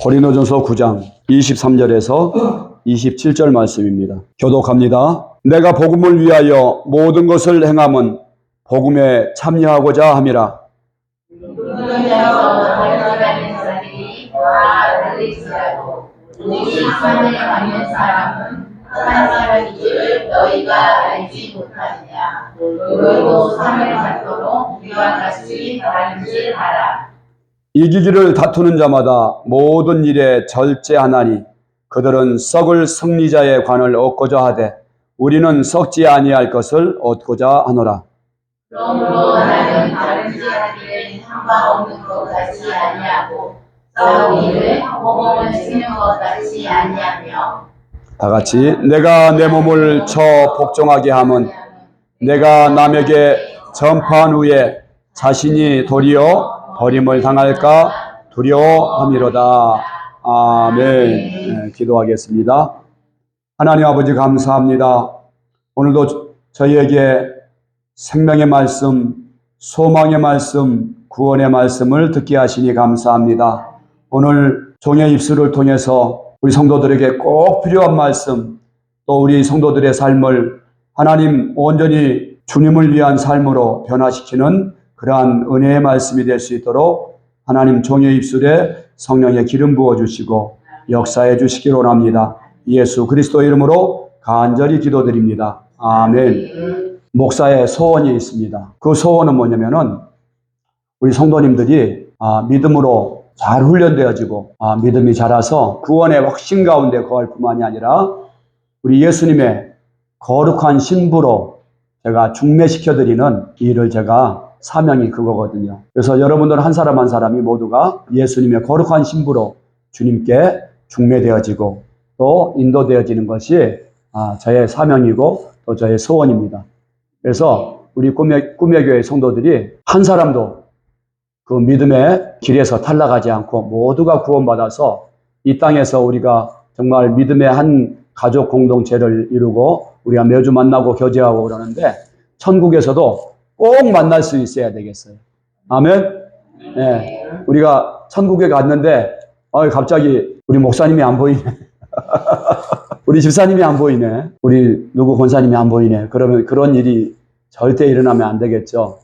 고린도전서 9장 23절에서 27절 말씀입니다. 교독합니다. 내가 복음을 위하여 모든 것을 행함은 복음에 참여하고자 함이라. 우리 삶을 받는 사람은 한 사람인 줄 너희가 알지 못하느냐. 너희도 삶을 받도록 우리와 같이 다른지 알아. 이기기를 다투는 자마다 모든 일에 절제하나니 그들은 썩을 승리자의 관을 얻고자 하되 우리는 썩지 아니할 것을 얻고자 하노라. 그러므로 나는 다른지 하기를 상관없는 것 같이 아니하고 싸우기를 복음을 쓰는 것 같이 아니하며. 다 같이 내가 내 몸을 쳐 복종하게 함은 내가 남에게 전파한 후에 자신이 도리어 버림을 당할까 두려워함이로다. 아멘. 네, 기도하겠습니다. 하나님 아버지 감사합니다. 오늘도 저희에게 생명의 말씀, 소망의 말씀, 구원의 말씀을 듣게 하시니 감사합니다. 오늘 종의 입술을 통해서 우리 성도들에게 꼭 필요한 말씀, 또 우리 성도들의 삶을 하나님 온전히 주님을 위한 삶으로 변화시키는 그러한 은혜의 말씀이 될 수 있도록 하나님 종의 입술에 성령의 기름 부어주시고 역사해 주시기를 원합니다. 예수 그리스도 이름으로 간절히 기도드립니다. 아멘. 목사의 소원이 있습니다. 그 소원은 뭐냐면은 우리 성도님들이 믿음으로 잘 훈련되어지고 믿음이 자라서 구원의 확신 가운데 거할 뿐만이 아니라 우리 예수님의 거룩한 신부로 제가 중매시켜드리는 일을 제가 사명이 그거거든요. 그래서 여러분들 한 사람 한 사람이 모두가 예수님의 거룩한 신부로 주님께 중매되어지고 또 인도되어지는 것이 저의 사명이고 또 저의 소원입니다. 그래서 우리 꿈의 교회 성도들이 한 사람도 그 믿음의 길에서 탈락하지 않고 모두가 구원받아서 이 땅에서 우리가 정말 믿음의 한 가족 공동체를 이루고 우리가 매주 만나고 교제하고 그러는데 천국에서도 꼭 만날 수 있어야 되겠어요. 아멘. 네. 우리가 천국에 갔는데 갑자기 우리 목사님이 안 보이네. 우리 집사님이 안 보이네. 우리 누구 권사님이 안 보이네. 그러면 그런 일이 절대 일어나면 안 되겠죠.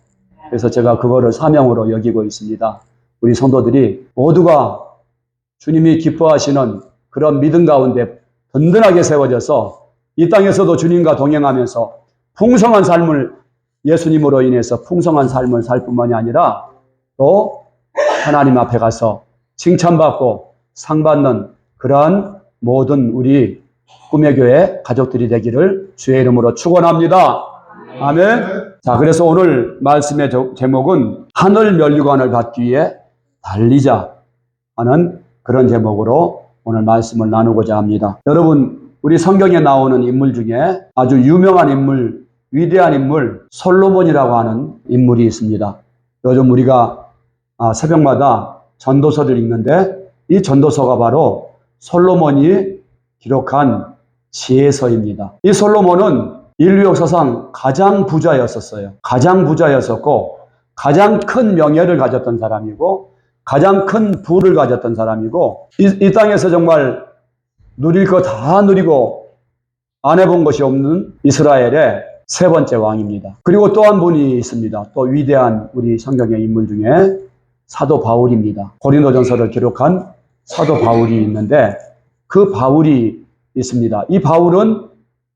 그래서 제가 그거를 사명으로 여기고 있습니다. 우리 성도들이 모두가 주님이 기뻐하시는 그런 믿음 가운데 든든하게 세워져서 이 땅에서도 주님과 동행하면서 풍성한 삶을 예수님으로 인해서 풍성한 삶을 살 뿐만이 아니라 또 하나님 앞에 가서 칭찬받고 상 받는 그러한 모든 우리 꿈의 교회 가족들이 되기를 주의 이름으로 축원합니다. 아멘. 자, 그래서 오늘 말씀의 제목은 하늘 면류관을 받기 위해 달리자 하는 그런 제목으로 오늘 말씀을 나누고자 합니다. 여러분, 우리 성경에 나오는 인물 중에 아주 유명한 인물, 위대한 인물 솔로몬이라고 하는 인물이 있습니다. 요즘 우리가 새벽마다 전도서를 읽는데 이 전도서가 바로 솔로몬이 기록한 지혜서입니다. 이 솔로몬은 인류 역사상 가장 부자였었어요. 가장 부자였었고 가장 큰 명예를 가졌던 사람이고 가장 큰 부를 가졌던 사람이고 이 땅에서 정말 누릴 거 다 누리고 안 해본 것이 없는 이스라엘의 세 번째 왕입니다. 그리고 또 한 분이 있습니다. 또 위대한 우리 성경의 인물 중에 사도 바울입니다. 고린도전서를 기록한 사도 바울이 있는데 그 바울이 있습니다. 이 바울은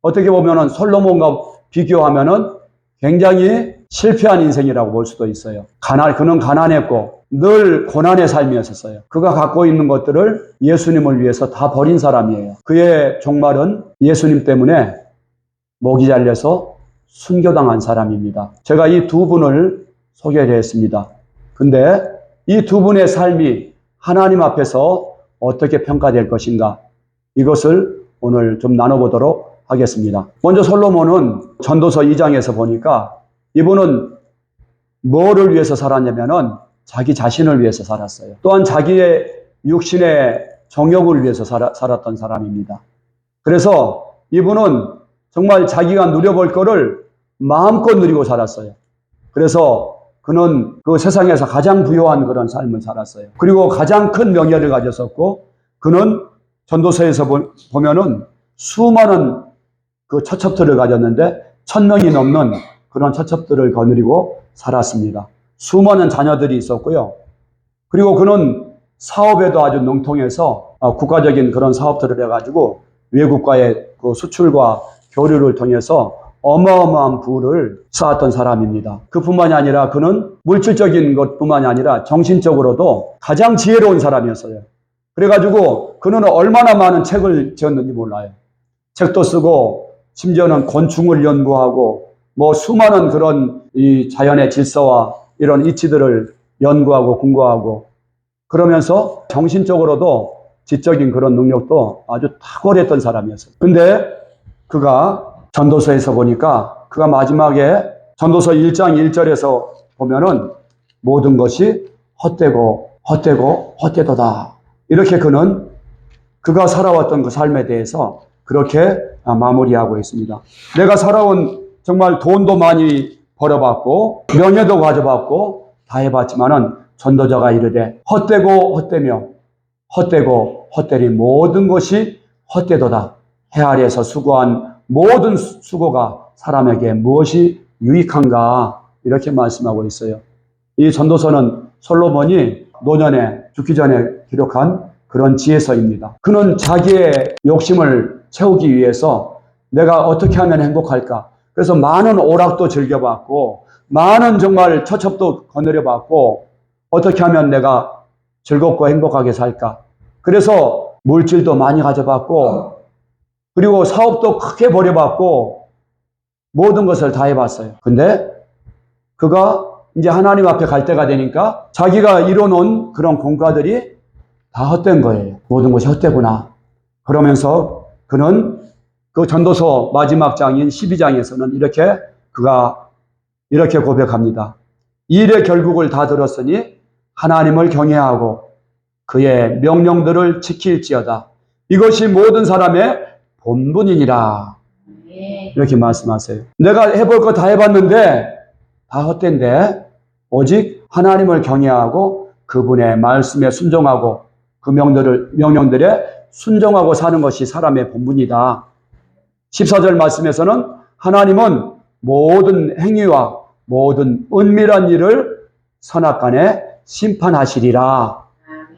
어떻게 보면은 솔로몬과 비교하면은 굉장히 실패한 인생이라고 볼 수도 있어요. 그는 가난했고 늘 고난의 삶이었어요. 그가 갖고 있는 것들을 예수님을 위해서 다 버린 사람이에요. 그의 종말은 예수님 때문에 목이 잘려서 순교당한 사람입니다. 제가 이 두 분을 소개를 했습니다. 근데 이 두 분의 삶이 하나님 앞에서 어떻게 평가될 것인가 이것을 오늘 좀 나눠보도록 하겠습니다. 먼저 솔로몬은 전도서 2장에서 보니까 이분은 뭐를 위해서 살았냐면은 자기 자신을 위해서 살았어요. 또한 자기의 육신의 정욕을 위해서 살았던 사람입니다. 그래서 이분은 정말 자기가 누려볼 거를 마음껏 누리고 살았어요. 그래서 그는 그 세상에서 가장 부유한 그런 삶을 살았어요. 그리고 가장 큰 명예를 가졌었고 그는 전도서에서 보면은 수많은 그 처첩들을 가졌는데 1000명이 넘는 그런 처첩들을 거느리고 살았습니다. 수많은 자녀들이 있었고요. 그리고 그는 사업에도 아주 능통해서 국가적인 그런 사업들을 해가지고 외국과의 그 수출과 교류를 통해서 어마어마한 부를 쌓았던 사람입니다. 그뿐만이 아니라 그는 물질적인 것뿐만이 아니라 정신적으로도 가장 지혜로운 사람이었어요. 그래가지고 그는 얼마나 많은 책을 지었는지 몰라요. 책도 쓰고 심지어는 곤충을 연구하고 뭐 수많은 그런 이 자연의 질서와 이런 이치들을 연구하고 공부하고 그러면서 정신적으로도 지적인 그런 능력도 아주 탁월했던 사람이었어요. 근데 그가 전도서에서 보니까 그가 마지막에 전도서 1장 1절에서 보면은 모든 것이 헛되고 헛되도다. 이렇게 그가 살아왔던 그 삶에 대해서 그렇게 마무리하고 있습니다. 내가 살아온 정말 돈도 많이 벌어봤고 명예도 가져봤고 다 해봤지만은 전도자가 이르되 헛되고 헛되리 모든 것이 헛되도다. 해 아래에서 수고한 모든 수고가 사람에게 무엇이 유익한가 이렇게 말씀하고 있어요. 이 전도서는 솔로몬이 노년에 죽기 전에 기록한 그런 지혜서입니다. 그는 자기의 욕심을 채우기 위해서 내가 어떻게 하면 행복할까? 그래서 많은 오락도 즐겨봤고 많은 정말 처첩도 거느려봤고 어떻게 하면 내가 즐겁고 행복하게 살까? 그래서 물질도 많이 가져봤고 그리고 사업도 크게 벌여봤고 모든 것을 다 해봤어요. 근데 그가 이제 하나님 앞에 갈 때가 되니까 자기가 이뤄놓은 그런 공과들이 다 헛된 거예요. 모든 것이 헛되구나. 그러면서 그는 그 전도서 마지막 장인 12장에서는 그가 이렇게 고백합니다. 이 일의 결국을 다 들었으니 하나님을 경외하고 그의 명령들을 지킬지어다. 이것이 모든 사람의 본분이니라. 이렇게 말씀하세요. 내가 해볼 거 다 해봤는데 다 헛된데 오직 하나님을 경외하고 그분의 말씀에 순종하고 그 명령들에 순종하고 사는 것이 사람의 본분이다. 14절 말씀에서는 하나님은 모든 행위와 모든 은밀한 일을 선악간에 심판하시리라.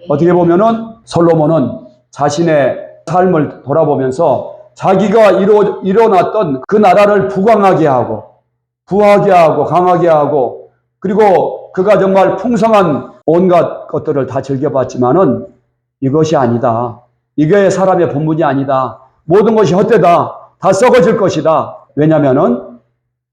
어떻게 보면은 솔로몬은 자신의 삶을 돌아보면서 자기가 일어났던 그 나라를 부강하게 하고 부하게 하고 강하게 하고 그리고 그가 정말 풍성한 온갖 것들을 다 즐겨봤지만은 이것이 아니다. 이게 사람의 본분이 아니다. 모든 것이 헛되다. 다 썩어질 것이다. 왜냐하면은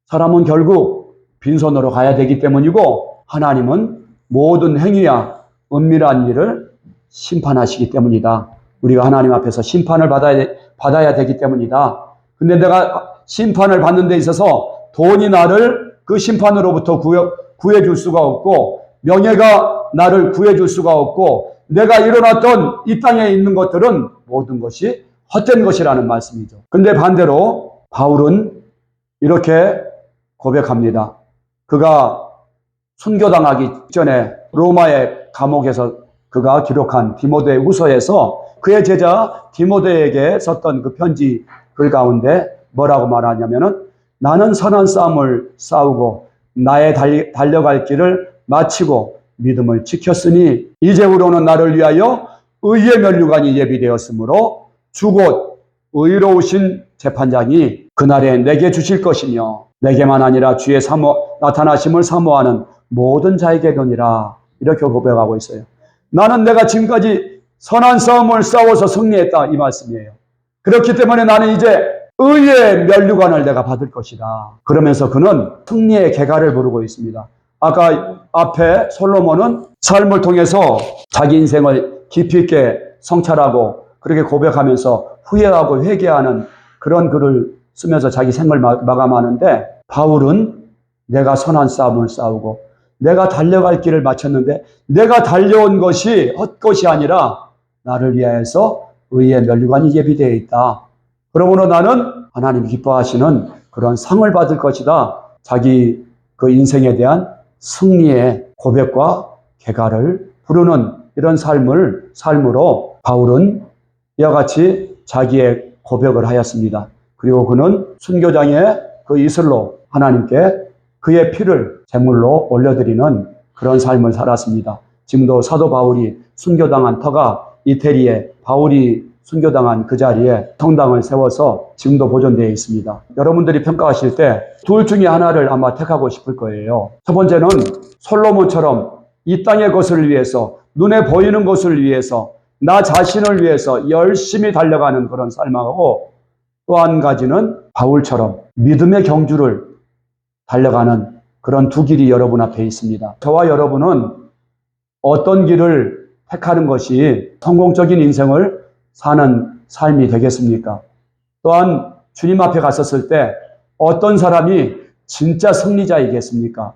사람은 결국 빈손으로 가야 되기 때문이고 하나님은 모든 행위야 은밀한 일을 심판하시기 때문이다. 우리가 하나님 앞에서 심판을 받아야 되기 때문이다. 근데 내가 심판을 받는 데 있어서 돈이 나를 그 심판으로부터 구해줄 수가 없고 명예가 나를 구해줄 수가 없고 내가 일어났던 이 땅에 있는 것들은 모든 것이 헛된 것이라는 말씀이죠. 근데 반대로 바울은 이렇게 고백합니다. 그가 순교당하기 전에 로마의 감옥에서 그가 기록한 디모데 후서에서 그의 제자 디모데에게 썼던 그 편지 글 가운데 뭐라고 말하냐면은 나는 선한 싸움을 싸우고 나의 달려갈 길을 마치고 믿음을 지켰으니 이제후로는 나를 위하여 의의 면류관이 예비되었으므로 주곧 의로우신 재판장이 그날에 내게 주실 것이며 내게만 아니라 주의 나타나심을 사모하는 모든 자에게 되니라. 이렇게 고백하고 있어요. 나는 내가 지금까지 선한 싸움을 싸워서 승리했다 이 말씀이에요. 그렇기 때문에 나는 이제 의의 면류관을 내가 받을 것이다. 그러면서 그는 승리의 계가를 부르고 있습니다. 아까 앞에 솔로몬은 삶을 통해서 자기 인생을 깊이 있게 성찰하고 그렇게 고백하면서 후회하고 회개하는 그런 글을 쓰면서 자기 생을 마감하는데 바울은 내가 선한 싸움을 싸우고 내가 달려갈 길을 마쳤는데 내가 달려온 것이 헛것이 아니라 나를 위하여서 의의 면류관이 예비되어 있다. 그러므로 나는 하나님이 기뻐하시는 그런 상을 받을 것이다. 자기 그 인생에 대한 승리의 고백과 계가를 부르는 이런 삶으로 바울은 이와 같이 자기의 고백을 하였습니다. 그리고 그는 순교장의 그 이슬로 하나님께 그의 피를 제물로 올려드리는 그런 삶을 살았습니다. 지금도 사도 바울이 순교당한 터가 이태리에 바울이 순교당한 그 자리에 성당을 세워서 지금도 보존되어 있습니다. 여러분들이 평가하실 때 둘 중에 하나를 아마 택하고 싶을 거예요. 첫 번째는 솔로몬처럼 이 땅의 것을 위해서, 눈에 보이는 것을 위해서, 나 자신을 위해서 열심히 달려가는 그런 삶하고, 또 한 가지는 바울처럼 믿음의 경주를 달려가는 그런 두 길이 여러분 앞에 있습니다. 저와 여러분은 어떤 길을 택하는 것이 성공적인 인생을 사는 삶이 되겠습니까? 또한 주님 앞에 갔었을 때 어떤 사람이 진짜 승리자이겠습니까?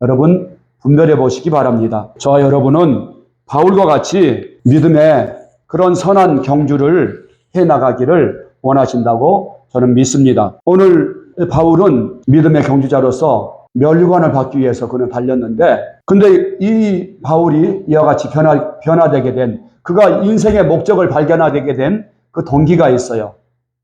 여러분 분별해 보시기 바랍니다. 저와 여러분은 바울과 같이 믿음의 그런 선한 경주를 해나가기를 원하신다고 저는 믿습니다. 오늘 바울은 믿음의 경주자로서 멸류관을 받기 위해서 그는 달렸는데, 근데 이 바울이 이와 같이 변화되게 된, 그가 인생의 목적을 발견하게 된 그 동기가 있어요.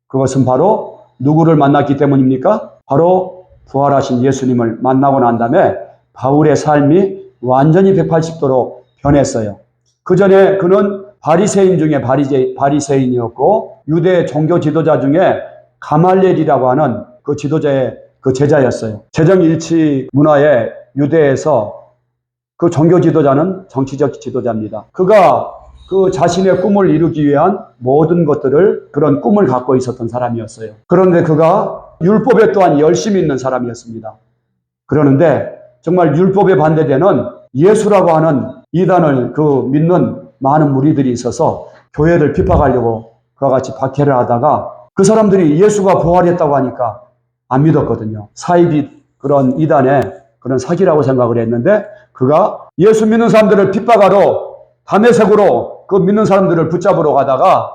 그것은 바로 누구를 만났기 때문입니까? 바로 부활하신 예수님을 만나고 난 다음에 바울의 삶이 완전히 180도로 변했어요. 그 전에 그는 바리새인 중에 바리새인이었고, 유대 종교 지도자 중에 가말리엘이라고 하는 그 지도자의 그 제자였어요. 재정일치 문화의 유대에서 그 종교 지도자는 정치적 지도자입니다. 그가 그 자신의 꿈을 이루기 위한 모든 것들을, 그런 꿈을 갖고 있었던 사람이었어요. 그런데 그가 율법에 또한 열심히 있는 사람이었습니다. 그러는데 정말 율법에 반대되는 예수라고 하는 이단을 믿는 많은 무리들이 있어서 교회를 핍박하려고 그와 같이 박해를 하다가, 그 사람들이 예수가 부활했다고 하니까 안 믿었거든요. 사이비 그런 이단의 그런 사기라고 생각을 했는데, 그가 예수 믿는 사람들을 핍박하러 다메섹으로 그 믿는 사람들을 붙잡으러 가다가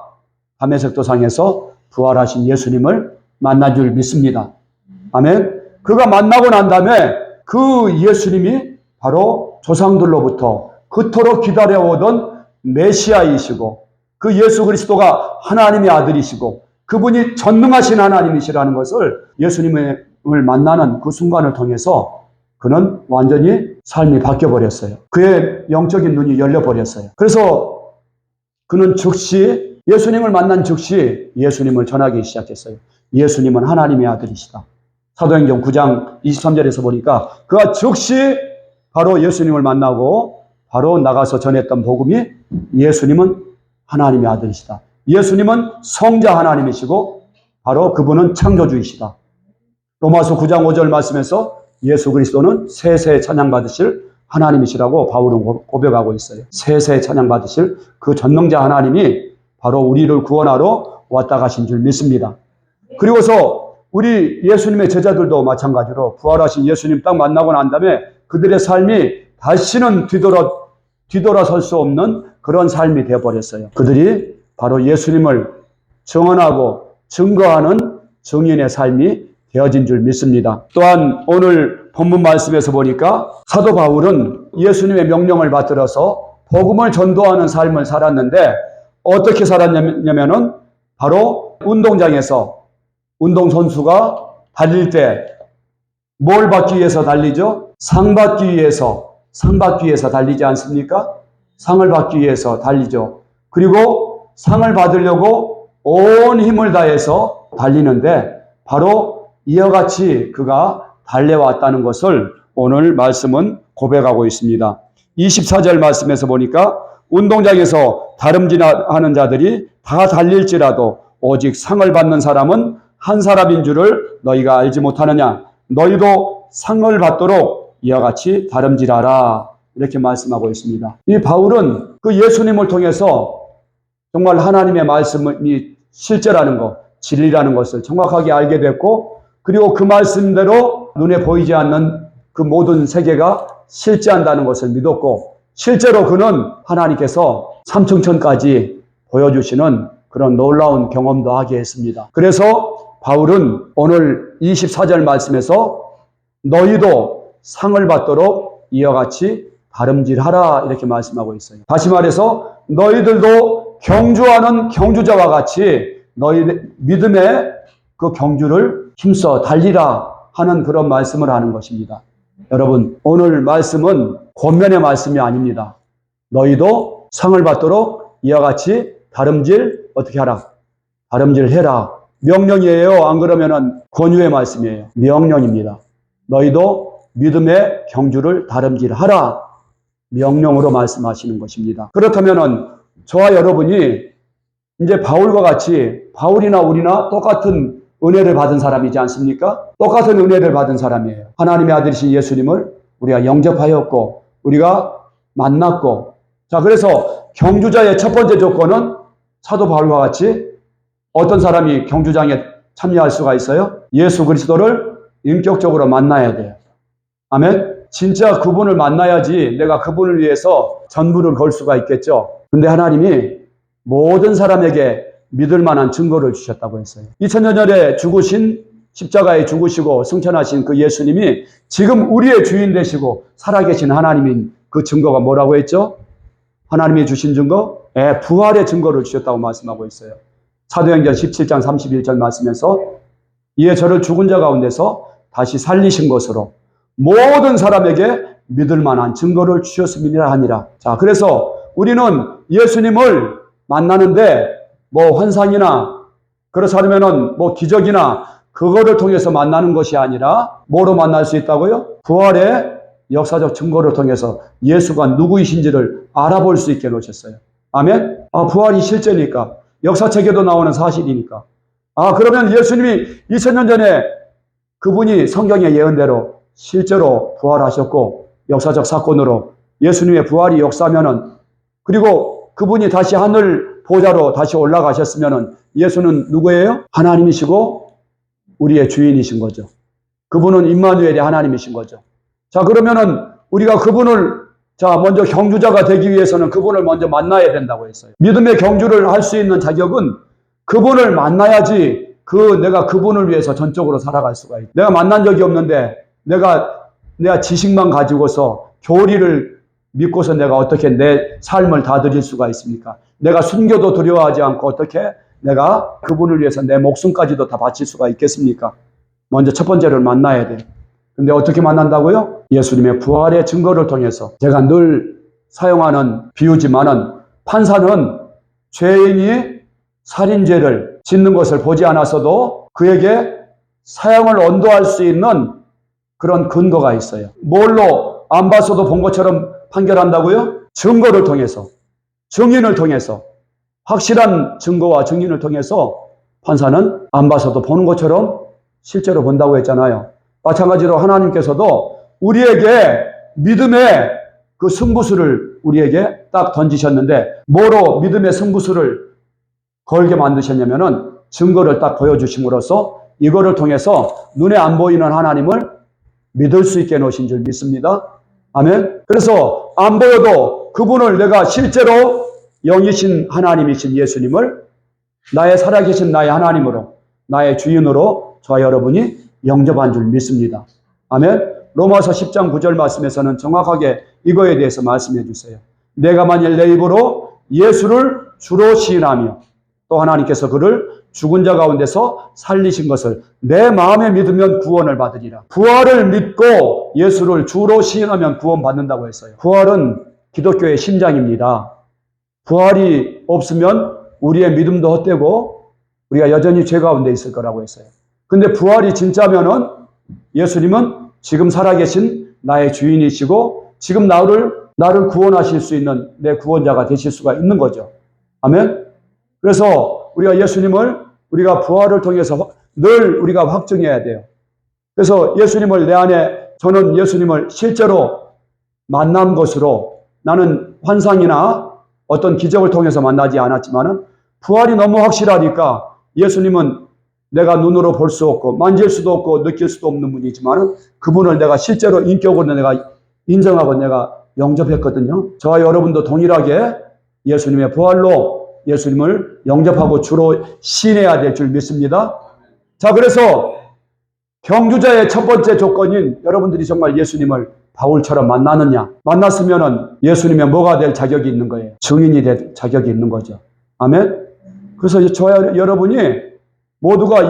다메섹 도상에서 부활하신 예수님을 만난 줄 믿습니다. 아멘. 그가 만나고 난 다음에 그 예수님이 바로 조상들로부터 그토록 기다려오던 메시아이시고, 그 예수 그리스도가 하나님의 아들이시고 그분이 전능하신 하나님이시라는 것을, 예수님을 만나는 그 순간을 통해서 그는 완전히 삶이 바뀌어버렸어요. 그의 영적인 눈이 열려버렸어요. 그래서 그는 즉시, 예수님을 만난 즉시 예수님을 전하기 시작했어요. 예수님은 하나님의 아들이시다. 사도행전 9장 23절에서 보니까 그가 즉시 바로 예수님을 만나고 바로 나가서 전했던 복음이, 예수님은 하나님의 아들이시다. 예수님은 성자 하나님이시고 바로 그분은 창조주이시다. 로마서 9장 5절 말씀에서 예수 그리스도는 세세 찬양받으실 하나님이시라고 바울은 고백하고 있어요. 세세 찬양받으실 그 전능자 하나님이 바로 우리를 구원하러 왔다 가신 줄 믿습니다. 그리고서 우리 예수님의 제자들도 마찬가지로 부활하신 예수님 딱 만나고 난 다음에 그들의 삶이 다시는 뒤돌아설 수 없는 그런 삶이 되어버렸어요. 그들이 바로 예수님을 증언하고 증거하는 증인의 삶이 되어진 줄 믿습니다. 또한 오늘 본문 말씀에서 보니까 사도 바울은 예수님의 명령을 받들어서 복음을 전도하는 삶을 살았는데, 어떻게 살았냐면은 바로 운동장에서 운동선수가 달릴 때 뭘 받기 위해서 달리죠? 상 받기 위해서 달리지 않습니까? 상을 받기 위해서 달리죠. 그리고 상을 받으려고 온 힘을 다해서 달리는데, 바로 이와 같이 그가 달려왔다는 것을 오늘 말씀은 고백하고 있습니다. 24절 말씀에서 보니까 운동장에서 다름질하는 자들이 다 달릴지라도 오직 상을 받는 사람은 한 사람인 줄을 너희가 알지 못하느냐. 너희도 상을 받도록 이와 같이 다름질하라. 이렇게 말씀하고 있습니다. 이 바울은 그 예수님을 통해서 정말 하나님의 말씀이 실제라는 것, 진리라는 것을 정확하게 알게 됐고, 그리고 그 말씀대로 눈에 보이지 않는 그 모든 세계가 실제한다는 것을 믿었고, 실제로 그는 하나님께서 삼층천까지 보여주시는 그런 놀라운 경험도 하게 했습니다. 그래서 바울은 오늘 24절 말씀에서 너희도 상을 받도록 이와 같이 다름질하라 이렇게 말씀하고 있어요. 다시 말해서 너희들도 경주하는 경주자와 같이 너희 믿음의 그 경주를 힘써 달리라 하는 그런 말씀을 하는 것입니다. 여러분, 오늘 말씀은 권면의 말씀이 아닙니다. 너희도 상을 받도록 이와 같이 다름질 어떻게 하라? 다름질 해라. 명령이에요. 안 그러면은 권유의 말씀이에요. 명령입니다. 너희도 믿음의 경주를 다름질하라. 명령으로 말씀하시는 것입니다. 그렇다면은 저와 여러분이 이제 바울과 같이 바울이나 우리나 똑같은 은혜를 받은 사람이지 않습니까? 똑같은 은혜를 받은 사람이에요. 하나님의 아들이신 예수님을 우리가 영접하였고 우리가 만났고, 자, 그래서 경주자의 첫 번째 조건은 사도 바울과 같이 어떤 사람이 경주장에 참여할 수가 있어요? 예수 그리스도를 인격적으로 만나야 돼요. 아멘. 진짜 그분을 만나야지 내가 그분을 위해서 전부를 걸 수가 있겠죠. 근데 하나님이 모든 사람에게 믿을 만한 증거를 주셨다고 했어요. 2000년 전에 죽으신, 십자가에 죽으시고 승천하신 그 예수님이 지금 우리의 주인 되시고 살아계신 하나님인 그 증거가 뭐라고 했죠? 하나님이 주신 증거? 부활의 증거를 주셨다고 말씀하고 있어요. 사도행전 17장 31절 말씀에서 이에 저를 죽은 자 가운데서 다시 살리신 것으로 모든 사람에게 믿을 만한 증거를 주셨음이라 하니라. 자, 그래서 우리는 예수님을 만나는데 뭐 환상이나 그렇지 않으면은 뭐 기적이나 그거를 통해서 만나는 것이 아니라 뭐로 만날 수 있다고요? 부활의 역사적 증거를 통해서 예수가 누구이신지를 알아볼 수 있게 놓으셨어요. 아멘? 부활이 실제니까. 역사책에도 나오는 사실이니까. 그러면 예수님이 2000년 전에 그분이 성경의 예언대로 실제로 부활하셨고 역사적 사건으로 예수님의 부활이 역사면은, 그리고 그분이 다시 하늘 보좌로 다시 올라가셨으면은 예수는 누구예요? 하나님이시고 우리의 주인이신 거죠. 그분은 임마누엘의 하나님이신 거죠. 자, 그러면은 우리가 그분을, 자, 먼저 경주자가 되기 위해서는 그분을 먼저 만나야 된다고 했어요. 믿음의 경주를 할 수 있는 자격은 그분을 만나야지 내가 그분을 위해서 전적으로 살아갈 수가 있다. 내가 만난 적이 없는데 내가 지식만 가지고서 교리를 믿고서 내가 어떻게 내 삶을 다 드릴 수가 있습니까? 내가 순교도 두려워하지 않고 어떻게 내가 그분을 위해서 내 목숨까지도 다 바칠 수가 있겠습니까? 먼저 첫 번째를 만나야 돼. 근데 어떻게 만난다고요? 예수님의 부활의 증거를 통해서. 제가 늘 사용하는 비유지만은 판사는 죄인이 살인죄를 짓는 것을 보지 않았어도 그에게 사형을 언도할 수 있는 그런 근거가 있어요. 뭘로 안 봤어도 본 것처럼 판결한다고요? 증거를 통해서, 증인을 통해서, 확실한 증거와 증인을 통해서 판사는 안 봐서도 보는 것처럼 실제로 본다고 했잖아요. 마찬가지로 하나님께서도 우리에게 믿음의 그 승부수를 우리에게 딱 던지셨는데, 뭐로 믿음의 승부수를 걸게 만드셨냐면은 증거를 딱 보여주심으로써 이거를 통해서 눈에 안 보이는 하나님을 믿을 수 있게 놓으신 줄 믿습니다. 아멘. 그래서 안 보여도 그분을 내가 실제로 영이신 하나님이신 예수님을 나의 살아계신 나의 하나님으로, 나의 주인으로 저와 여러분이 영접한 줄 믿습니다. 아멘. 로마서 10장 9절 말씀에서는 정확하게 이거에 대해서 말씀해 주세요. 내가 만일 내 입으로 예수를 주로 시인하며 또 하나님께서 그를 죽은 자 가운데서 살리신 것을 내 마음에 믿으면 구원을 받으리라. 부활을 믿고 예수를 주로 시인하면 구원받는다고 했어요. 부활은 기독교의 심장입니다. 부활이 없으면 우리의 믿음도 헛되고 우리가 여전히 죄 가운데 있을 거라고 했어요. 근데 부활이 진짜면은 예수님은 지금 살아계신 나의 주인이시고 지금 나를 구원하실 수 있는 내 구원자가 되실 수가 있는 거죠. 아멘. 그래서 우리가 예수님을 우리가 부활을 통해서 늘 우리가 확증해야 돼요. 그래서 예수님을 내 안에, 저는 예수님을 실제로 만난 것으로, 나는 환상이나 어떤 기적을 통해서 만나지 않았지만은 부활이 너무 확실하니까 예수님은 내가 눈으로 볼 수 없고 만질 수도 없고 느낄 수도 없는 분이지만은 그분을 내가 실제로 인격으로 내가 인정하고 내가 영접했거든요. 저와 여러분도 동일하게 예수님의 부활로 예수님을 영접하고 주로 신해야 될 줄 믿습니다. 자, 그래서 경주자의 첫 번째 조건인 여러분들이 정말 예수님을 바울처럼 만나느냐? 만났으면은 예수님의 뭐가 될 자격이 있는 거예요? 증인이 될 자격이 있는 거죠. 아멘. 그래서 저와 여러분이 모두가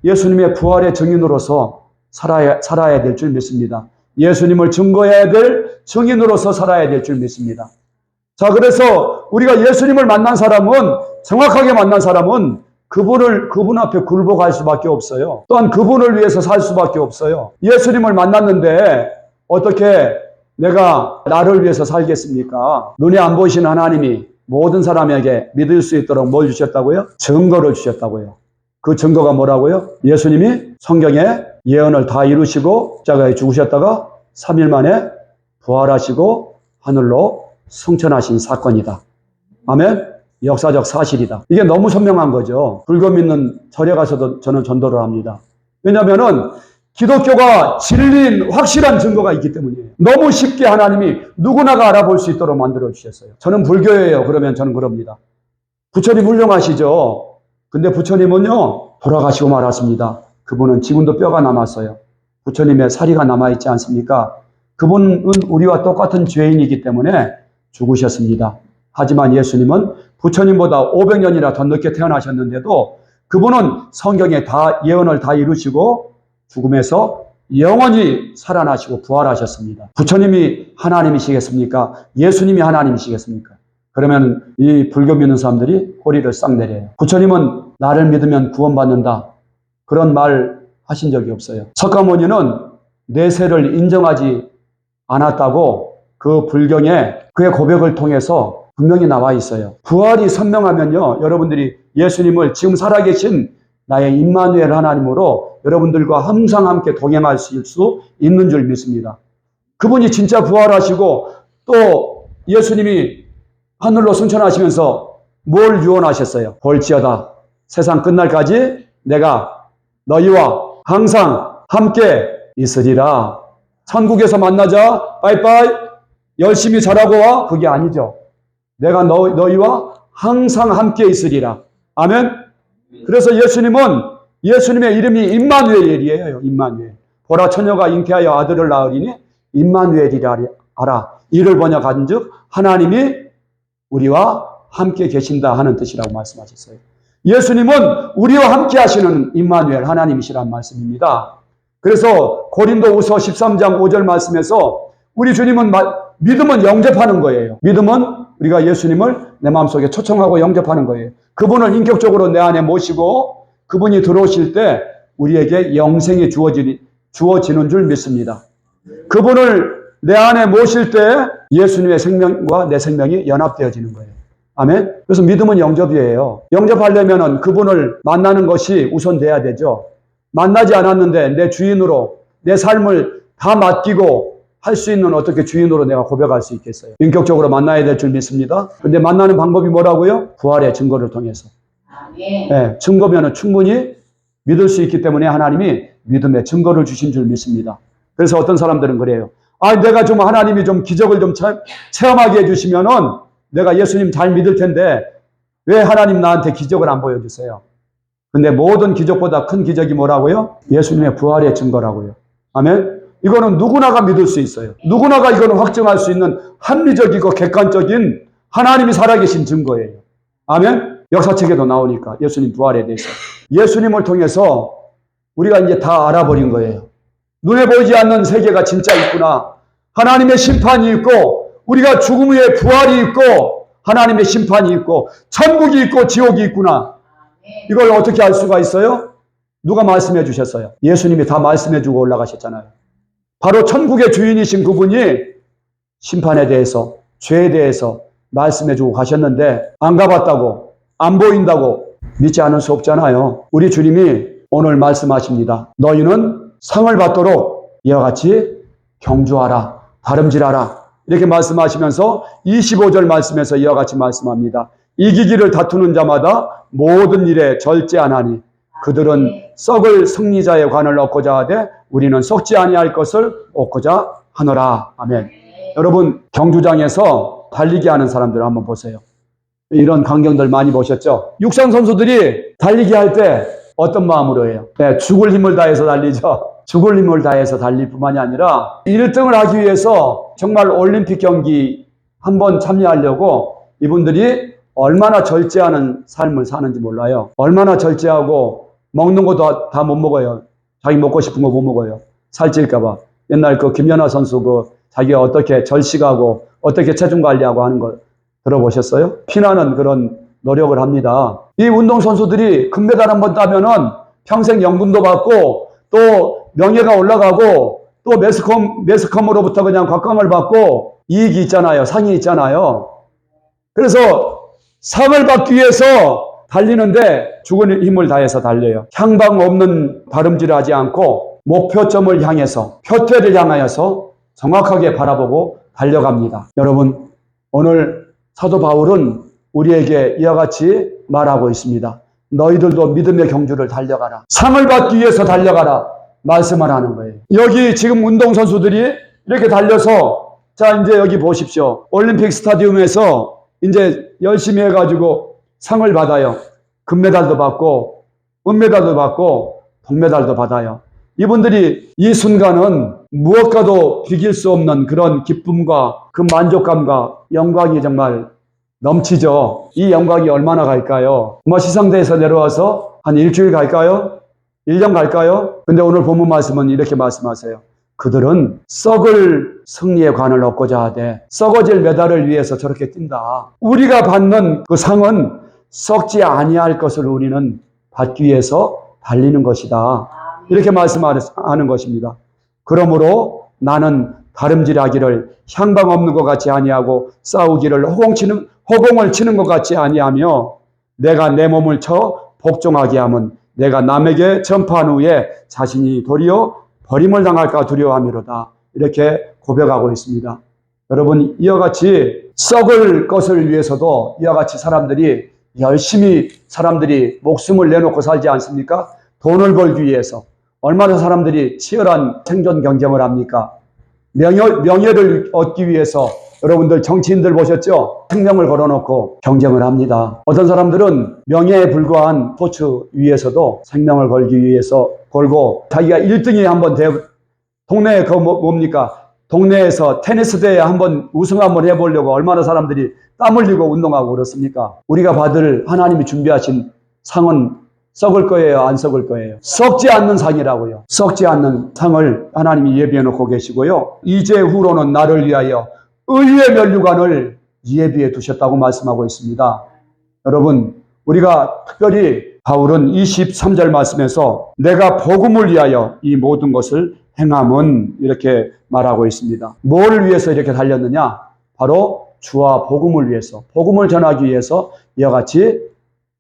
예수님의 부활의 증인으로서 살아야 될 줄 믿습니다. 예수님을 증거해야 될 증인으로서 살아야 될 줄 믿습니다. 자, 그래서 우리가 예수님을 만난 사람은, 정확하게 만난 사람은 그분 앞에 굴복할 수밖에 없어요. 또한 그분을 위해서 살 수밖에 없어요. 예수님을 만났는데 어떻게 내가 나를 위해서 살겠습니까? 눈에 안 보이신 하나님이 모든 사람에게 믿을 수 있도록 뭘 주셨다고요? 증거를 주셨다고요. 그 증거가 뭐라고요? 예수님이 성경에 예언을 다 이루시고 십자가에 죽으셨다가 3일 만에 부활하시고 하늘로 승천하신 사건이다. 아멘? 역사적 사실이다. 이게 너무 선명한 거죠. 불교 믿는 절에 가서도 저는 전도를 합니다. 왜냐하면은 기독교가 진리인 확실한 증거가 있기 때문이에요. 너무 쉽게 하나님이 누구나가 알아볼 수 있도록 만들어 주셨어요. 저는 불교예요. 그러면 저는 그럽니다. 부처님 훌륭하시죠. 근데 부처님은요, 돌아가시고 말았습니다. 그분은 지금도 뼈가 남았어요. 부처님의 사리가 남아있지 않습니까? 그분은 우리와 똑같은 죄인이기 때문에 죽으셨습니다. 하지만 예수님은 부처님보다 500년이나 더 늦게 태어나셨는데도 그분은 성경에 다 예언을 다 이루시고 죽음에서 영원히 살아나시고 부활하셨습니다. 부처님이 하나님이시겠습니까? 예수님이 하나님이시겠습니까? 그러면 이 불교 믿는 사람들이 꼬리를 싹 내려요. 부처님은 나를 믿으면 구원받는다. 그런 말 하신 적이 없어요. 석가모니는 내세를 인정하지 않았다고 그 불경에 그의 고백을 통해서 분명히 나와 있어요. 부활이 선명하면요, 여러분들이 예수님을 지금 살아계신 나의 임마누엘 하나님으로 여러분들과 항상 함께 동행할 수 있는 줄 믿습니다. 그분이 진짜 부활하시고 또 예수님이 하늘로 승천하시면서 뭘 유언하셨어요? 볼지어다 세상 끝날까지 내가 너희와 항상 함께 있으리라. 천국에서 만나자 빠이빠이 열심히 잘하고 와, 그게 아니죠. 내가 너희와 항상 함께 있으리라. 아멘. 그래서 예수님의 이름이 임마누엘이에요. 임마누엘. 보라 처녀가 잉태하여 아들을 낳으리니 임마누엘이라 하라. 이를 번역한즉 하나님이 우리와 함께 계신다 하는 뜻이라고 말씀하셨어요. 예수님은 우리와 함께 하시는 임마누엘 하나님이시란 말씀입니다. 그래서 고린도후서 13장 5절 말씀에서 우리 주님은 믿음은 영접하는 거예요. 믿음은 우리가 예수님을 내 마음속에 초청하고 영접하는 거예요. 그분을 인격적으로 내 안에 모시고 그분이 들어오실 때 우리에게 영생이 주어지는 줄 믿습니다. 그분을 내 안에 모실 때 예수님의 생명과 내 생명이 연합되어지는 거예요. 아멘. 그래서 믿음은 영접이에요. 영접하려면 그분을 만나는 것이 우선돼야 되죠. 만나지 않았는데 내 주인으로 내 삶을 다 맡기고 할 수 있는 어떻게 주인으로 내가 고백할 수 있겠어요? 인격적으로 만나야 될 줄 믿습니다. 근데 만나는 방법이 뭐라고요? 부활의 증거를 통해서. 네, 증거면은 충분히 믿을 수 있기 때문에 하나님이 믿음의 증거를 주신 줄 믿습니다. 그래서 어떤 사람들은 그래요. 내가 좀 하나님이 좀 기적을 좀 체험하게 해주시면은 내가 예수님 잘 믿을 텐데 왜 하나님 나한테 기적을 안 보여주세요? 근데 모든 기적보다 큰 기적이 뭐라고요? 예수님의 부활의 증거라고요. 아멘? 이거는 누구나가 믿을 수 있어요. 누구나가 이거는 확증할 수 있는 합리적이고 객관적인 하나님이 살아계신 증거예요. 아멘? 역사책에도 나오니까 예수님 부활에 대해서. 예수님을 통해서 우리가 이제 다 알아버린 거예요. 눈에 보이지 않는 세계가 진짜 있구나. 하나님의 심판이 있고 우리가 죽음 후에 부활이 있고 하나님의 심판이 있고 천국이 있고 지옥이 있구나. 이걸 어떻게 알 수가 있어요? 누가 말씀해 주셨어요? 예수님이 다 말씀해 주고 올라가셨잖아요. 바로 천국의 주인이신 그분이 심판에 대해서 죄에 대해서 말씀해 주고 가셨는데 안 가봤다고 안 보인다고 믿지 않을 수 없잖아요. 우리 주님이 오늘 말씀하십니다. 너희는 상을 받도록 이와 같이 경주하라, 다름질하라 이렇게 말씀하시면서 25절 말씀에서 이와 같이 말씀합니다. 이기기를 다투는 자마다 모든 일에 절제하나니 그들은 썩을 승리자의 관을 얻고자 하되 우리는 썩지 아니할 것을 얻고자 하노라. 아멘. 여러분 경주장에서 달리기 하는 사람들 한번 보세요. 이런 광경들 많이 보셨죠? 육상 선수들이 달리기 할 때 어떤 마음으로 해요? 네, 죽을 힘을 다해서 달리죠. 죽을 힘을 다해서 달릴 뿐만이 아니라 1등을 하기 위해서 정말 올림픽 경기 한번 참여하려고 이분들이 얼마나 절제하는 삶을 사는지 몰라요. 얼마나 절제하고 먹는 것도 다 못 먹어요. 자기 먹고 싶은 거 못 먹어요. 살찔까봐. 옛날 그 김연아 선수 자기가 어떻게 절식하고 어떻게 체중 관리하고 하는 거 들어보셨어요? 피나는 그런 노력을 합니다. 이 운동선수들이 금메달 한 번 따면은 평생 연금도 받고 또 명예가 올라가고 또 매스컴으로부터 그냥 곽광을 받고 이익이 있잖아요. 상이 있잖아요. 그래서 상을 받기 위해서 달리는데 죽은 힘을 다해서 달려요. 향방 없는 다름질을 하지 않고 목표점을 향해서 표태를 향하여서 정확하게 바라보고 달려갑니다. 여러분, 오늘 사도 바울은 우리에게 이와 같이 말하고 있습니다. 너희들도 믿음의 경주를 달려가라. 상을 받기 위해서 달려가라. 말씀을 하는 거예요. 여기 지금 운동선수들이 이렇게 달려서 자, 이제 여기 보십시오. 올림픽 스타디움에서 이제 열심히 해가지고 상을 받아요. 금메달도 받고, 은메달도 받고, 동메달도 받아요. 이분들이 이 순간은 무엇과도 비길 수 없는 그런 기쁨과 그 만족감과 영광이 정말 넘치죠. 이 영광이 얼마나 갈까요? 시상대에서 내려와서 한 일주일 갈까요? 1년 갈까요? 근데 오늘 본문 말씀은 이렇게 말씀하세요. 그들은 썩을 승리의 관을 얻고자 하되 썩어질 메달을 위해서 저렇게 뛴다. 우리가 받는 그 상은 썩지 아니할 것을 우리는 받기 위해서 달리는 것이다. 이렇게 말씀하는 것입니다. 그러므로 나는 다름질하기를 향방 없는 것 같이 아니하고 싸우기를 허공을 치는 것 같이 아니하며 내가 내 몸을 쳐 복종하게 하면 내가 남에게 전파한 후에 자신이 도리어 버림을 당할까 두려워함이로다. 이렇게 고백하고 있습니다. 여러분, 이와 같이 썩을 것을 위해서도 이와 같이 열심히 사람들이 목숨을 내놓고 살지 않습니까? 돈을 벌기 위해서 얼마나 사람들이 치열한 생존 경쟁을 합니까? 명예를 얻기 위해서 여러분들 정치인들 보셨죠? 생명을 걸어놓고 경쟁을 합니다. 어떤 사람들은 명예에 불과한 스포츠 위해서도 생명을 걸기 위해서 걸고 자기가 1등이 한번 동네에 동네에서 테니스 대회 한번 우승 한번 해보려고 얼마나 사람들이 땀 흘리고 운동하고 그렇습니까? 우리가 받을 하나님이 준비하신 상은 썩을 거예요? 안 썩을 거예요? 썩지 않는 상이라고요. 썩지 않는 상을 하나님이 예비해 놓고 계시고요. 이제 후로는 나를 위하여 의의 면류관을 예비해 두셨다고 말씀하고 있습니다. 여러분, 우리가 특별히 바울은 23절 말씀에서 내가 복음을 위하여 이 모든 것을 행함은 이렇게 말하고 있습니다. 뭘 위해서 이렇게 달렸느냐? 바로 주와 복음을 위해서, 복음을 전하기 위해서 이와 같이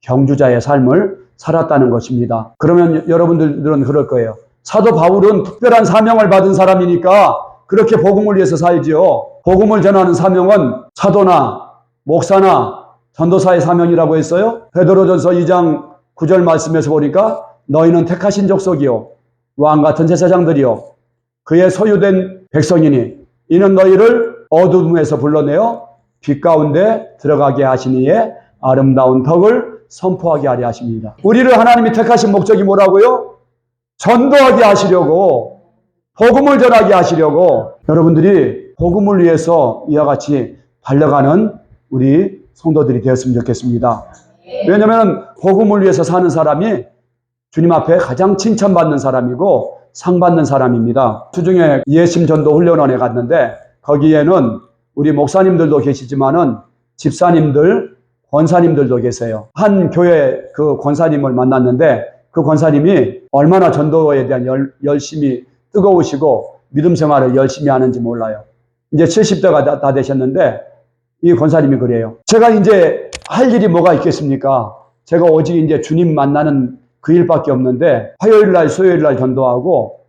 경주자의 삶을 살았다는 것입니다. 그러면 여러분들은 그럴 거예요. 사도 바울은 특별한 사명을 받은 사람이니까 그렇게 복음을 위해서 살지요. 복음을 전하는 사명은 사도나 목사나 전도사의 사명이라고 했어요. 베드로전서 2장 9절 말씀에서 보니까 너희는 택하신 족속이요 왕같은 제사장들이요 그의 소유된 백성이니 이는 너희를 어둠에서 불러내어 빛 가운데 들어가게 하시니에 아름다운 덕을 선포하게 하려 하십니다. 우리를 하나님이 택하신 목적이 뭐라고요? 전도하게 하시려고, 복음을 전하게 하시려고 여러분들이 복음을 위해서 이와 같이 달려가는 우리 성도들이 되었으면 좋겠습니다. 왜냐하면 복음을 위해서 사는 사람이 주님 앞에 가장 칭찬받는 사람이고 상 받는 사람입니다. 수중에 예심 전도 훈련원에 갔는데 거기에는 우리 목사님들도 계시지만은 집사님들, 권사님들도 계세요. 한 교회 그 권사님을 만났는데 그 권사님이 얼마나 전도에 대한 열심히 뜨거우시고 믿음 생활을 열심히 하는지 몰라요. 이제 70대가 다 되셨는데 이 권사님이 그래요. 제가 이제 할 일이 뭐가 있겠습니까? 제가 오직 이제 주님 만나는 그 일밖에 없는데 화요일 날, 수요일 날 전도하고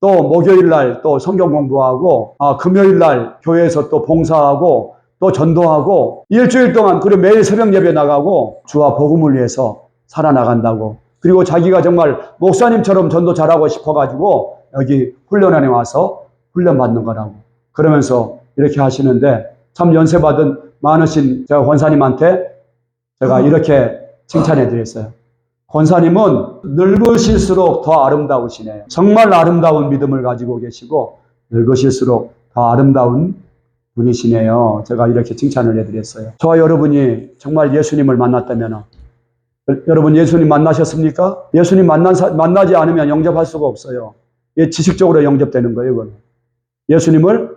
또 목요일 날 또 성경 공부하고 금요일 날 교회에서 또 봉사하고 또 전도하고 일주일 동안 그리고 매일 새벽 예배 나가고 주와 복음을 위해서 살아나간다고. 그리고 자기가 정말 목사님처럼 전도 잘하고 싶어가지고 여기 훈련원에 와서 훈련받는 거라고. 그러면서 이렇게 하시는데 참 연세 받은 많으신 제가 권사님한테 제가 이렇게 칭찬해 드렸어요. 권사님은 늙으실수록 더 아름다우시네요. 정말 아름다운 믿음을 가지고 계시고 늙으실수록 더 아름다운 분이시네요. 제가 이렇게 칭찬을 해드렸어요. 저와 여러분이 정말 예수님을 만났다면, 여러분 예수님 만나셨습니까? 예수님 만나지 않으면 영접할 수가 없어요. 이게 지식적으로 영접되는 거예요. 이건. 예수님을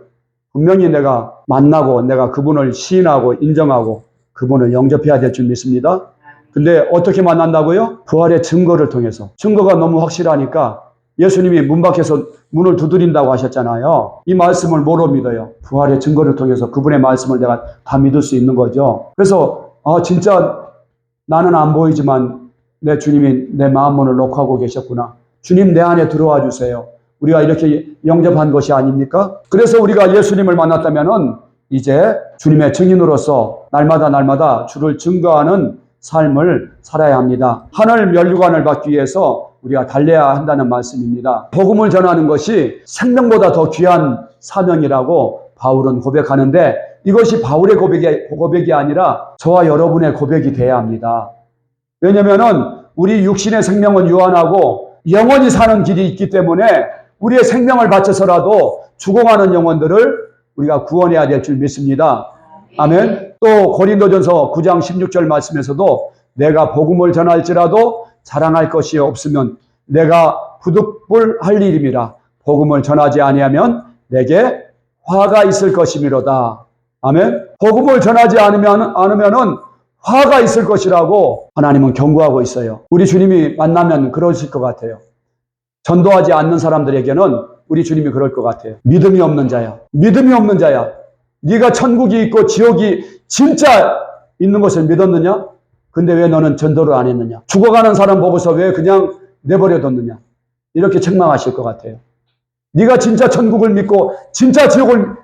분명히 내가 만나고 내가 그분을 시인하고 인정하고 그분을 영접해야 될 줄 믿습니다. 근데 어떻게 만난다고요? 부활의 증거를 통해서. 증거가 너무 확실하니까 예수님이 문 밖에서 문을 두드린다고 하셨잖아요. 이 말씀을 뭐로 믿어요? 부활의 증거를 통해서 그분의 말씀을 내가 다 믿을 수 있는 거죠. 그래서 진짜 나는 안 보이지만 내 주님이 내 마음문을 녹하고 계셨구나. 주님 내 안에 들어와 주세요. 우리가 이렇게 영접한 것이 아닙니까? 그래서 우리가 예수님을 만났다면은 이제 주님의 증인으로서 날마다 주를 증거하는 삶을 살아야 합니다. 하늘 면류관을 받기 위해서 우리가 달려야 한다는 말씀입니다. 복음을 전하는 것이 생명보다 더 귀한 사명이라고 바울은 고백하는데 이것이 바울의 고백이 아니라 저와 여러분의 고백이 돼야 합니다. 왜냐하면 우리 육신의 생명은 유한하고 영원히 사는 길이 있기 때문에 우리의 생명을 바쳐서라도 죽어가는 영혼들을 우리가 구원해야 될 줄 믿습니다. 아멘. 또 고린도전서 9장 16절 말씀에서도 내가 복음을 전할지라도 자랑할 것이 없으면 내가 부득불할 일임이라. 복음을 전하지 아니하면 내게 화가 있을 것이미로다. 아멘. 복음을 전하지 않으면은 화가 있을 것이라고 하나님은 경고하고 있어요. 우리 주님이 만나면 그러실 것 같아요. 전도하지 않는 사람들에게는 우리 주님이 그럴 것 같아요. 믿음이 없는 자야. 믿음이 없는 자야. 네가 천국이 있고 지옥이 진짜 있는 것을 믿었느냐? 근데 왜 너는 전도를 안 했느냐? 죽어가는 사람 보고서 왜 그냥 내버려뒀느냐? 이렇게 책망하실 것 같아요. 네가 진짜 천국을 믿고 진짜 지옥을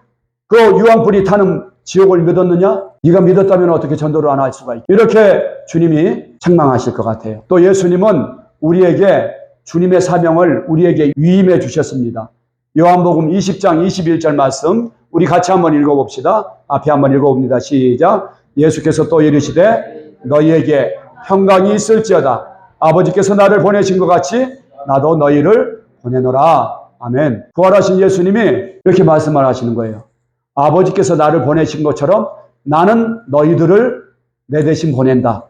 그 유황불이 타는 지옥을 믿었느냐? 네가 믿었다면 어떻게 전도를 안 할 수가 있겠냐? 이렇게 주님이 책망하실 것 같아요. 또 예수님은 우리에게 주님의 사명을 우리에게 위임해 주셨습니다. 요한복음 20장 21절 말씀 우리 같이 한번 읽어봅시다. 앞에 한번 읽어봅니다. 시작. 예수께서 또 이르시되 너희에게 평강이 있을지어다. 아버지께서 나를 보내신 것 같이 나도 너희를 보내노라. 아멘. 부활하신 예수님이 이렇게 말씀을 하시는 거예요. 아버지께서 나를 보내신 것처럼 나는 너희들을 내 대신 보낸다.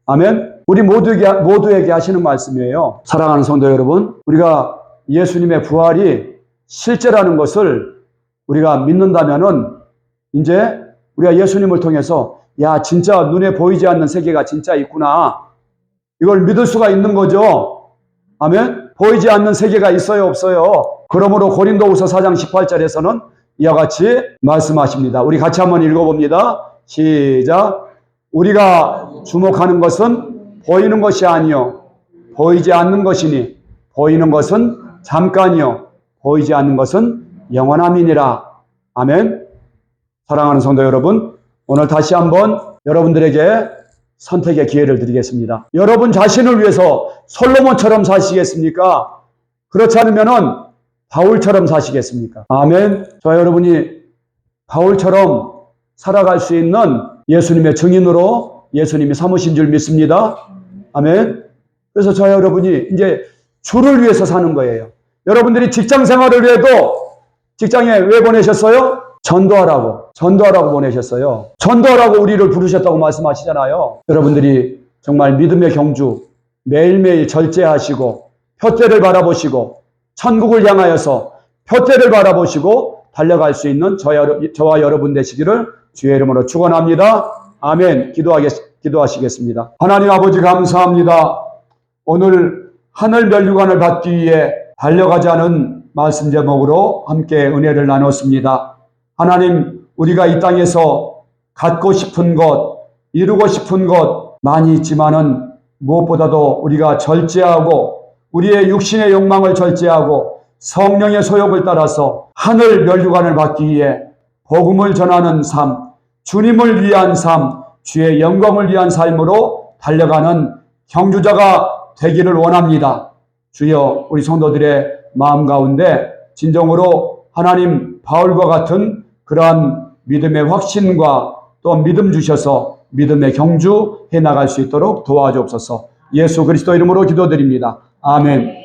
아멘. 우리 모두에게 하시는 말씀이에요. 사랑하는 성도 여러분, 우리가 예수님의 부활이 실제라는 것을 우리가 믿는다면은 이제 우리가 예수님을 통해서 야, 진짜 눈에 보이지 않는 세계가 진짜 있구나. 이걸 믿을 수가 있는 거죠. 아멘. 보이지 않는 세계가 있어요, 없어요? 그러므로 고린도후서 4장 18절에서는 이와 같이 말씀하십니다. 우리 같이 한번 읽어봅니다. 시작. 우리가 주목하는 것은 보이는 것이 아니요 보이지 않는 것이니 보이는 것은 잠깐이요 보이지 않는 것은 영원함이니라. 아멘. 사랑하는 성도 여러분, 오늘 다시 한번 여러분들에게 선택의 기회를 드리겠습니다. 여러분 자신을 위해서 솔로몬처럼 사시겠습니까? 그렇지 않으면은 바울처럼 사시겠습니까? 아멘. 저와 여러분이 바울처럼 살아갈 수 있는 예수님의 증인으로 예수님이 삼으신 줄 믿습니다. 아멘. 그래서 저와 여러분이 이제 주를 위해서 사는 거예요. 여러분들이 직장 생활을 해도 직장에 왜 보내셨어요? 전도하라고 보내셨어요. 전도하라고 우리를 부르셨다고 말씀하시잖아요. 여러분들이 정말 믿음의 경주 매일매일 절제하시고 표대를 바라보시고 천국을 향하여서 표대를 바라보시고 달려갈 수 있는 저와 여러분 되시기를 주의 이름으로 축원합니다. 아멘. 기도하시겠습니다. 하나님 아버지 감사합니다. 오늘 하늘 면류관을 받기 위해 달려가자는 말씀 제목으로 함께 은혜를 나눴습니다. 하나님, 우리가 이 땅에서 갖고 싶은 것, 이루고 싶은 것 많이 있지만은 무엇보다도 우리가 절제하고 우리의 육신의 욕망을 절제하고 성령의 소욕을 따라서 하늘 면류관을 받기 위해 복음을 전하는 삶, 주님을 위한 삶, 주의 영광을 위한 삶으로 달려가는 경주자가 되기를 원합니다. 주여, 우리 성도들의 마음 가운데 진정으로 하나님 바울과 같은 그러한 믿음의 확신과 또 믿음 주셔서 믿음의 경주해 나갈 수 있도록 도와주옵소서. 예수 그리스도 이름으로 기도드립니다. 아멘.